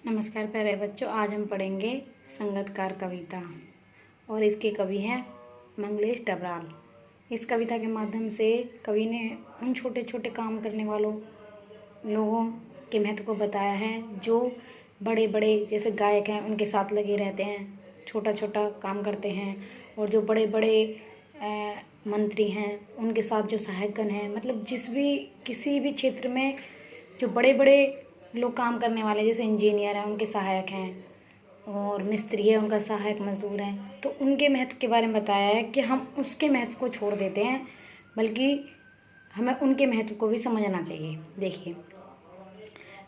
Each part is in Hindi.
नमस्कार प्यारे बच्चों, आज हम पढ़ेंगे संगतकार कविता और इसके कवि हैं मंगलेश डबराल। इस कविता के माध्यम से कवि ने उन छोटे छोटे काम करने वालों लोगों के महत्व को बताया है जो बड़े बड़े जैसे गायक हैं उनके साथ लगे रहते हैं, छोटा छोटा काम करते हैं। और जो बड़े बड़े मंत्री हैं उनके साथ जो सहायकगण हैं, मतलब किसी भी क्षेत्र में जो बड़े बड़े लोग काम करने वाले जैसे इंजीनियर हैं उनके सहायक हैं और मिस्त्री है उनका सहायक मजदूर हैं, तो उनके महत्व के बारे में बताया है कि हम उसके महत्व को छोड़ देते हैं, बल्कि हमें उनके महत्व को भी समझना चाहिए। देखिए,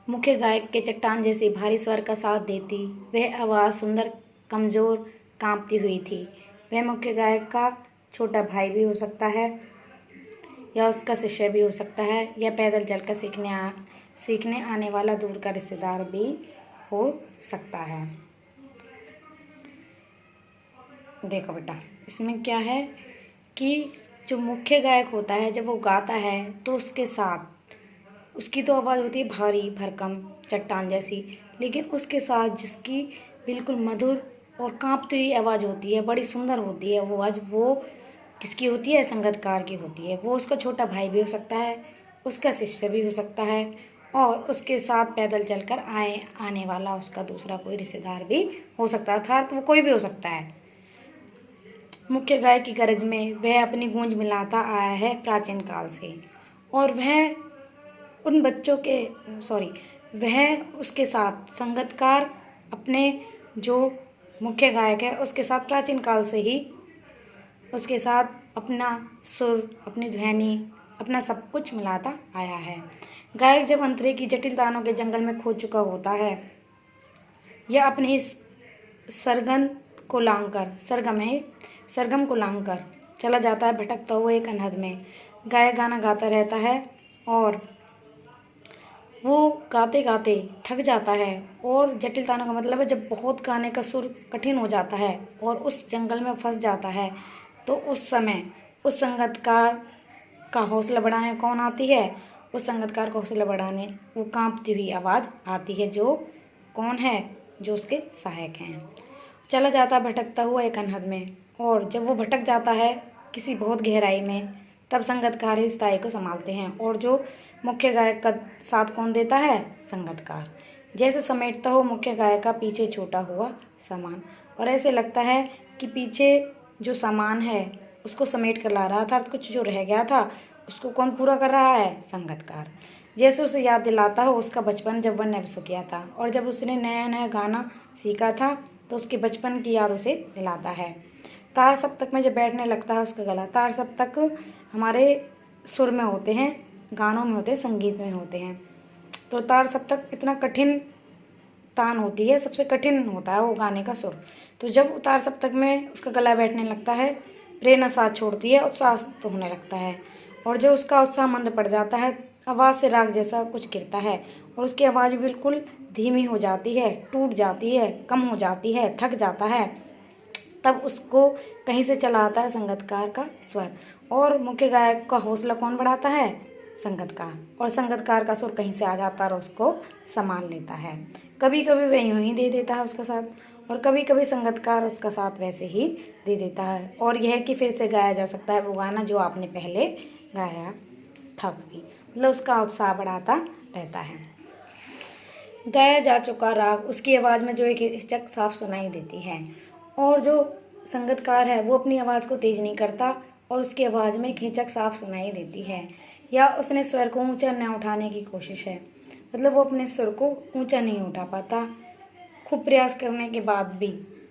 मुख्य गायक के चट्टान जैसी भारी स्वर का साथ देती वह आवाज़ सुंदर कमज़ोर कांपती हुई थी। वह मुख्य गायक का छोटा भाई भी हो सकता है या उसका शिष्य भी हो सकता है या पैदल चलकर सीखने आने वाला दूर का रिश्तेदार भी हो सकता है। देखो बेटा, इसमें क्या है कि जो मुख्य गायक होता है जब वो गाता है तो उसके साथ उसकी तो आवाज़ होती है भारी भरकम चट्टान जैसी, लेकिन उसके साथ जिसकी बिल्कुल मधुर और कांपती हुई आवाज़ होती है, बड़ी सुंदर होती है वो आवाज़, वो किसकी होती है? संगतकार की होती है। वो उसका छोटा भाई भी हो सकता है, उसका शिष्य भी हो सकता है और उसके साथ पैदल चलकर आने वाला उसका दूसरा कोई रिश्तेदार भी हो सकता है, अर्थात वो कोई भी हो सकता है। मुख्य गायक की गरज में वह अपनी गूंज मिलाता आया है प्राचीन काल से, और वह उसके साथ संगतकार अपने जो मुख्य गायक है उसके साथ प्राचीन काल से ही उसके साथ अपना सुर, अपनी ध्वनि, अपना सब कुछ मिलाता आया है। गायक जब अंतरे की जटिल तानों के जंगल में खो चुका होता है या अपने इस सरगम को लांघकर चला जाता है भटकता हुआ एक अनहद में। गायक गाना गाता रहता है और वो गाते गाते थक जाता है, और जटिल तानों का मतलब है जब बहुत गाने का सुर कठिन हो जाता है और उस जंगल में फंस जाता है, तो उस समय उस संगतकार का हौसला बढ़ाने कौन आती है? उस संगतकार का हौसला बढ़ाने वो कांपती हुई आवाज़ आती है, जो कौन है? जो उसके सहायक हैं। चला जाता भटकता हुआ एक अनहद में, और जब वो भटक जाता है किसी बहुत गहराई में, तब संगतकार इस ताई को संभालते हैं। और जो मुख्य गायक का साथ कौन देता है? संगतकार। जैसे समेटता हो मुख्य गायक का पीछे छूटा हुआ सामान, और ऐसे लगता है कि पीछे जो सामान है उसको समेट कर ला रहा था, कुछ जो रह गया था उसको कौन पूरा कर रहा है? संगतकार। जैसे उसे याद दिलाता हो उसका बचपन जब वह नृत्य किया था, और जब उसने नया नया गाना सीखा था तो उसके बचपन की याद उसे दिलाता है। तार सप्तक में जब बैठने लगता है उसका गला, तार सप्तक हमारे सुर में होते हैं, गानों में होते हैं, संगीत में होते हैं। तो तार सप्तक इतना कठिन तान होती है, सबसे कठिन होता है वो गाने का सुर। तो जब तार सप्तक में उसका गला बैठने लगता है, प्रेरणा साथ छोड़ती है, उत्साह तो होने लगता है, और जब उसका उत्साह मंद पड़ जाता है, आवाज़ से राग जैसा कुछ गिरता है और उसकी आवाज़ बिल्कुल धीमी हो जाती है, टूट जाती है, कम हो जाती है, थक जाता है, तब उसको कहीं से चला आता है संगतकार का स्वर, और मुख्य गायक का हौसला कौन बढ़ाता है? संगतकार। और संगतकार का सुर कहीं से आ जाता है और उसको संभाल लेता है। कभी कभी वह यूं ही दे देता है उसका साथ, और कभी कभी संगतकार उसका साथ वैसे ही दे देता है, और यह कि फिर से गाया जा सकता है वो गाना जो आपने पहले गाया था, मतलब उसका उत्साह बढ़ाता रहता है। गाया जा चुका राग उसकी आवाज़ में जो एक हिचक साफ सुनाई देती है, और जो संगतकार है वो अपनी आवाज़ को तेज नहीं करता और उसकी आवाज़ में एक हिचक साफ सुनाई देती है, या उसने स्वर को ऊंचा न उठाने की कोशिश है, मतलब वो अपने स्वर को ऊंचा नहीं उठा पाता। खूब प्रयास करने के बाद भी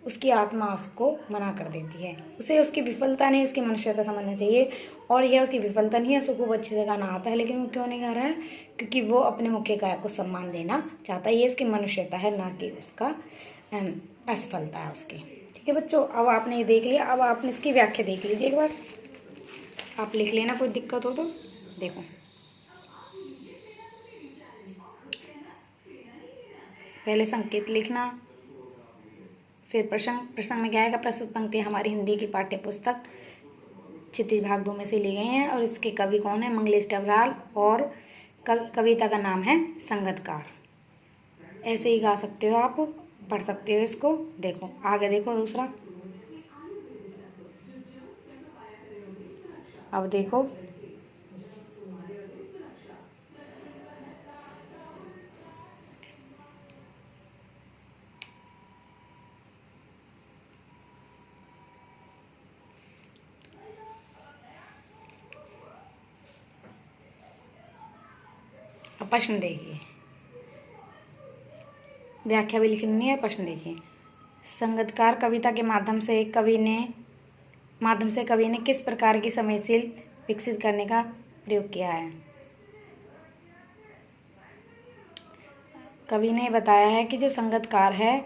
उसकी आत्मा उसको मना कर देती है। उसे उसकी विफलता नहीं, उसकी मनुष्यता समझना चाहिए, और यह उसकी विफलता नहीं है, उसको खूब अच्छे से गाना आता है, लेकिन वो क्यों नहीं गा रहा है? क्योंकि वो अपने मुख्य गायक को सम्मान देना चाहता है। ये उसकी मनुष्यता है, ना कि उसका असफलता है उसकी। ठीक है बच्चों, अब आपने ये देख लिया, अब आपने इसकी व्याख्या देख लीजिए एक बार, आप लिख लेना कोई दिक्कत हो तो। देखो, पहले संकेत लिखना, फिर प्रसंग में क्या आएगा? प्रस्तुत पंक्तियाँ हमारी हिंदी की पाठ्य पुस्तक क्षितिज भाग 2 में से ली गई हैं, और इसके कवि कौन है? मंगलेश डबराल, और कविता का नाम है संगतकार। ऐसे ही गा सकते हो, आप पढ़ सकते हो इसको। देखो आगे देखो दूसरा, अब देखो अब प्रश्न देखिए, व्याख्या भी लिखनी है, प्रश्न देखिए। संगीतकार कविता के माध्यम से कवि ने किस प्रकार की संवेदनशील विकसित करने का प्रयोग किया है। कवि ने बताया है कि जो संगीतकार है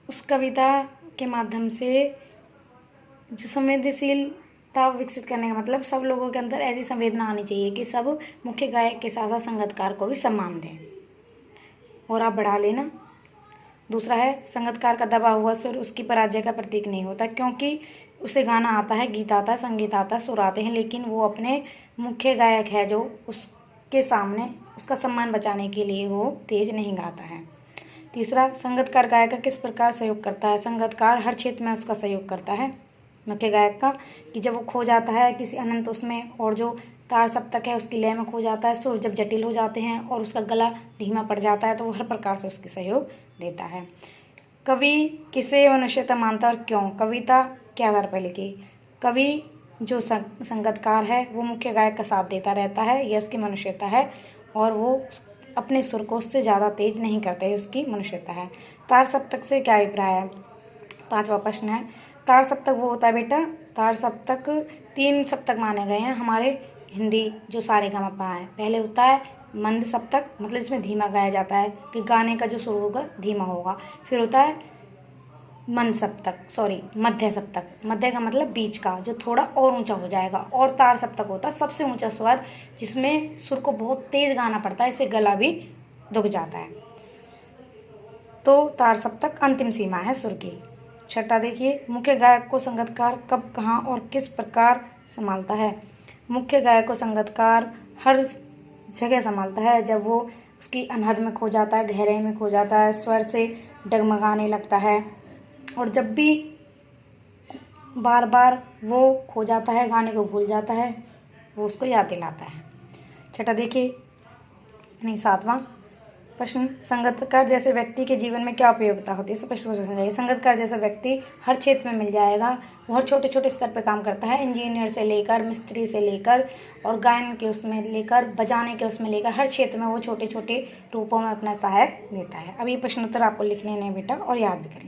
उस कविता के माध्यम से जो संवेदनशीलता विकसित करने का मतलब सब लोगों के अंदर ऐसी संवेदना आनी चाहिए कि सब मुख्य गायक के साथ साथ संगीतकार को भी सम्मान दें। और आप बढ़ा लेना। दूसरा है, संगीतकार का दबा हुआ सुर उसकी पराजय का प्रतीक नहीं होता, क्योंकि उसे गाना आता है, गीत आता है, संगीत आता है, सुर आते हैं, लेकिन वो अपने मुख्य गायक है जो उसके सामने उसका सम्मान बचाने के लिए वो तेज नहीं गाता है। तीसरा, संगीतकार गायक का किस प्रकार सहयोग करता है। संगीतकार हर क्षेत्र में उसका सहयोग करता है मुख्य गायक का, कि जब वो खो जाता है किसी अनंत उसमें, और जो तार सप्तक है उसकी लय में खो जाता है, सुर जब जटिल हो जाते हैं और उसका गला धीमा पड़ जाता है, तो वो हर प्रकार से उसके सहयोग देता है। कवि किसे मनुष्यता मानता और क्यों। कविता के आधार पर लिखी। कवि जो संगीतकार है वो मुख्य गायक का साथ देता रहता है, यह उसकी मनुष्यता है, और वो अपने सुर को उससे ज़्यादा तेज नहीं करता है, उसकी मनुष्यता है। तार सप्तक से क्या अभिप्राय है। पांचवा प्रश्न है, तार सप्तक वो होता है बेटा, तार सप्तक 3 सप्तक माने गए हैं हमारे हिंदी जो सारेगामापा है। पहले होता है मंद सप्तक, मतलब इसमें धीमा गाया जाता है कि गाने का जो सुर होगा धीमा होगा। फिर होता है मध्य सप्तक, मध्य का मतलब बीच का, जो थोड़ा और ऊंचा हो जाएगा। और तार सप्तक होता है सबसे ऊंचा स्वर, जिसमें सुर को बहुत तेज गाना पड़ता है, इससे गला भी दुख जाता है। तो तार सप्तक अंतिम सीमा है सुर की। छठा देखिए, मुख्य गायक को संगीतकार कब, कहाँ और किस प्रकार संभालता है। मुख्य गायक को संगीतकार हर जगह संभालता है, जब वो उसकी अनहद में खो जाता है, गहराई में खो जाता है, स्वर से डगमगाने लगता है, और जब भी बार बार वो खो जाता है, गाने को भूल जाता है, वो उसको याद दिलाता है। छठा देखिए, सातवां प्रश्न, संगीतकार जैसे व्यक्ति के जीवन में क्या उपयोगिता होती है। इस प्रश्न को समझाइए। संगीतकार जैसा व्यक्ति हर क्षेत्र में मिल जाएगा, वो हर छोटे छोटे स्तर पर काम करता है, इंजीनियर से लेकर मिस्त्री से लेकर और गायन के उसमें लेकर बजाने के उसमें लेकर हर क्षेत्र में वो छोटे छोटे रूपों में अपना सहायक देता है। अब ये प्रश्नोत्तर आपको लिख लेना है बेटा और याद भी करना।